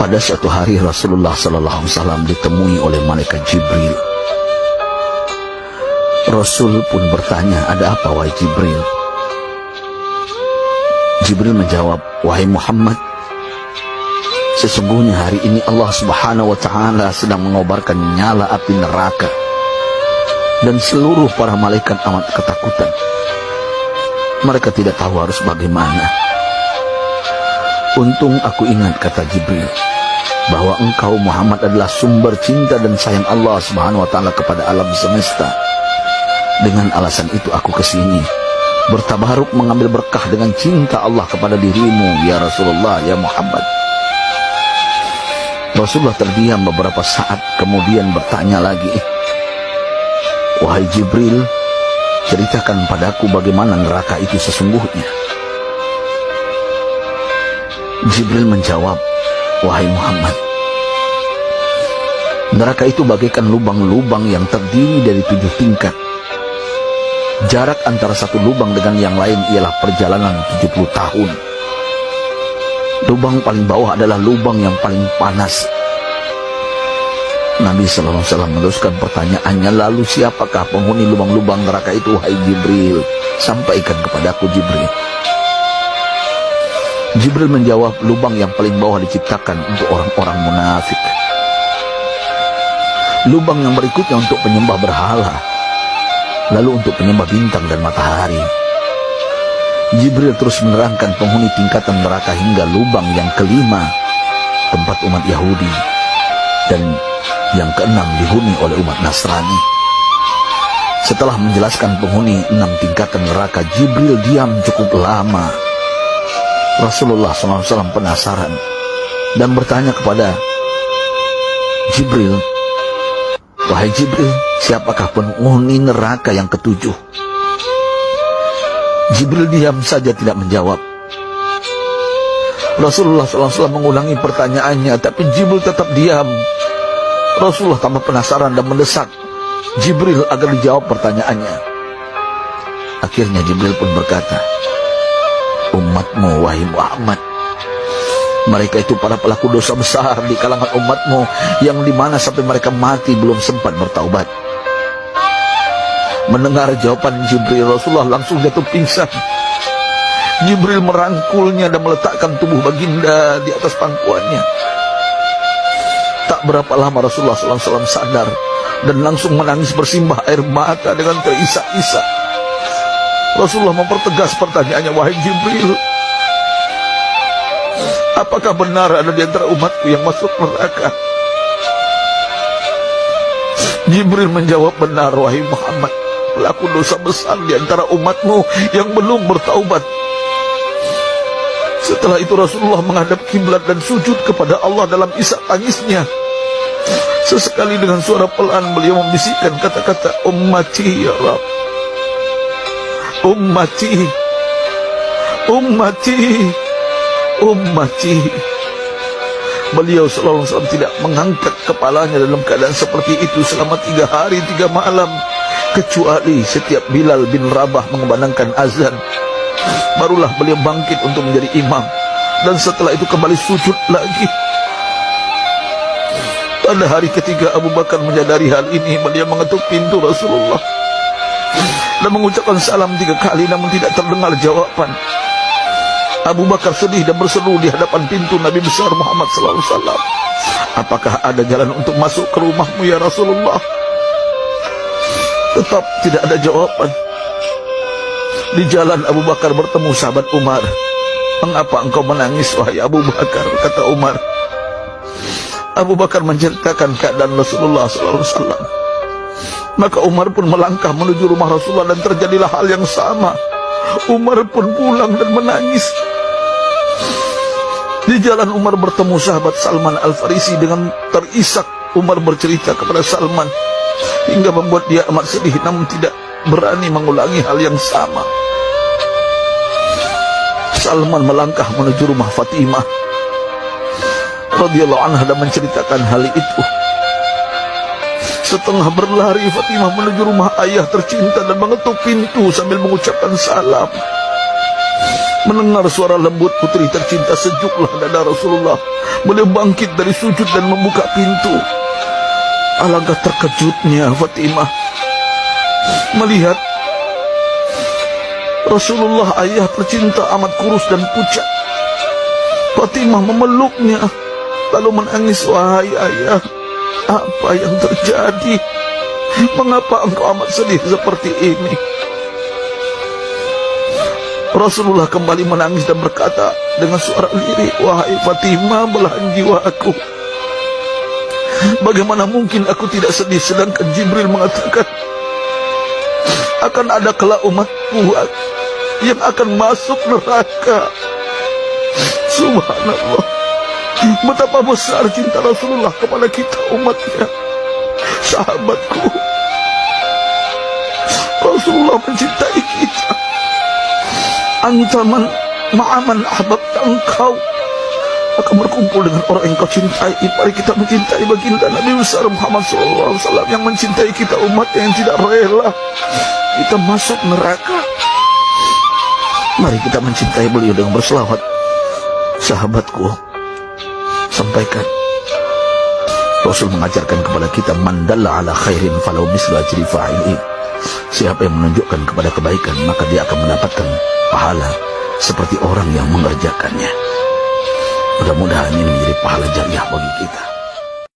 Pada suatu hari Rasulullah SAW ditemui oleh malaikat Jibril. Rasul pun bertanya, "Ada apa wahai Jibril?" Jibril menjawab, "Wahai Muhammad, sesungguhnya hari ini Allah Subhanahu wa Ta'ala sedang mengobarkan nyala api neraka, dan seluruh para malaikat amat ketakutan. Mereka tidak tahu harus bagaimana. Untung aku ingat," kata Jibril, "bahwa engkau Muhammad adalah sumber cinta dan sayang Allah Subhanahu wa Ta'ala kepada alam semesta. Dengan alasan itu aku kesini, bertabaruk mengambil berkah dengan cinta Allah kepada dirimu, ya Rasulullah, ya Muhammad." Rasulullah terdiam beberapa saat, kemudian bertanya lagi, "Wahai Jibril, ceritakan padaku bagaimana neraka itu sesungguhnya." Jibril menjawab, "Wahai Muhammad, neraka itu bagaikan lubang-lubang yang terdiri dari 7 tingkat. Jarak antara satu lubang dengan yang lain ialah perjalanan 70 tahun. Lubang paling bawah adalah lubang yang paling panas." Nabi SAW meneruskan pertanyaannya, "Lalu siapakah penghuni lubang-lubang neraka itu, wahai Jibril? Sampaikan kepadaku, Jibril." Jibril menjawab, "Lubang yang paling bawah diciptakan untuk orang-orang munafik. Lubang yang berikutnya untuk penyembah berhala, lalu untuk penyembah bintang dan matahari." Jibril terus menerangkan penghuni tingkatan neraka hingga lubang yang kelima, tempat umat Yahudi, dan yang keenam dihuni oleh umat Nasrani. Setelah menjelaskan penghuni 6 tingkatan neraka, Jibril diam cukup lama. Rasulullah SAW penasaran dan bertanya kepada Jibril, "Wahai Jibril, siapakah penghuni neraka yang ke-7?" Jibril diam saja tidak menjawab. Rasulullah SAW mengulangi pertanyaannya, tapi Jibril tetap diam. Rasulullah tambah penasaran dan mendesak Jibril agar dijawab pertanyaannya. Akhirnya Jibril pun berkata, "Umatmu, wahai Muhammad, mereka itu para pelaku dosa besar di kalangan umatmu, yang dimana sampai mereka mati belum sempat bertaubat." Mendengar jawaban Jibril, Rasulullah langsung jatuh pingsan. Jibril merangkulnya dan meletakkan tubuh baginda di atas pangkuannya. Tak berapa lama Rasulullah SAW sadar dan langsung menangis bersimbah air mata dengan terisak-isak. Rasulullah mempertegas pertanyaannya, "Wahai Jibril, apakah benar ada di antara umatku yang masuk neraka?" Jibril menjawab, "Benar, wahai Muhammad, pelaku dosa besar di antara umatmu yang belum bertaubat." Setelah itu Rasulullah menghadap kiblat dan sujud kepada Allah dalam isak tangisnya. Sesekali dengan suara pelan beliau membisikkan kata-kata, "Ummati ya Rabb, ummati, ummati, ummati." Beliau SAW tidak mengangkat kepalanya dalam keadaan seperti itu selama 3 hari 3 malam, kecuali setiap Bilal bin Rabah mengumandangkan azan, barulah beliau bangkit untuk menjadi imam, dan setelah itu kembali sujud lagi. Pada hari ketiga Abu Bakar menyadari hal ini, beliau mengetuk pintu Rasulullah dan mengucapkan salam 3 kali, namun tidak terdengar jawaban. Abu Bakar sedih dan berseru di hadapan pintu Nabi besar Muhammad SAW, "Apakah ada jalan untuk masuk ke rumahmu ya Rasulullah?" Tetap tidak ada jawaban. Di jalan Abu Bakar bertemu sahabat Umar. "Mengapa engkau menangis, wahai Abu Bakar?" kata Umar. Abu Bakar menceritakan keadaan Rasulullah SAW. Maka Umar pun melangkah menuju rumah Rasulullah dan terjadilah hal yang sama. Umar pun pulang dan menangis. Di jalan Umar bertemu sahabat Salman Al-Farisi. Dengan terisak Umar bercerita kepada Salman hingga membuat dia amat sedih, namun tidak berani mengulangi hal yang sama. Salman melangkah menuju rumah Fatimah radhiyallahu anha dan menceritakan hal itu. Setengah berlari Fatimah menuju rumah ayah tercinta dan mengetuk pintu sambil mengucapkan salam. Mendengar suara lembut putri tercinta, sejuklah dada Rasulullah. Beliau bangkit dari sujud dan membuka pintu. Alangkah terkejutnya Fatimah melihat Rasulullah, ayah tercinta, amat kurus dan pucat. Fatimah memeluknya lalu menangis. Wahai ayah, apa yang terjadi? Mengapa engkau amat sedih seperti ini? Rasulullah kembali menangis dan berkata dengan suara lirik, wahai Fatimah, belahan jiwaku, bagaimana mungkin aku tidak sedih sedangkan Jibril mengatakan akan ada kelak umatku yang akan masuk neraka. Subhanallah, betapa besar cinta Rasulullah kepada kita umatnya. Sahabatku, Rasulullah mencintai kita. Antaman ma'aman ahbabta, engkau akan berkumpul dengan orang yang kau cintai. Mari kita mencintai baginda Nabi besar Muhammad SAW yang mencintai kita, umat yang tidak rela kita masuk neraka. Mari kita mencintai beliau dengan berselawat. Sahabatku, sampaikan, Rasul mengajarkan kepada kita, mandalla ala khairin falau mislu ajri fa'ilin. Siapa yang menunjukkan kepada kebaikan, maka dia akan mendapatkan pahala seperti orang yang mengerjakannya. Mudah-mudahan ini menjadi pahala jariah bagi kita.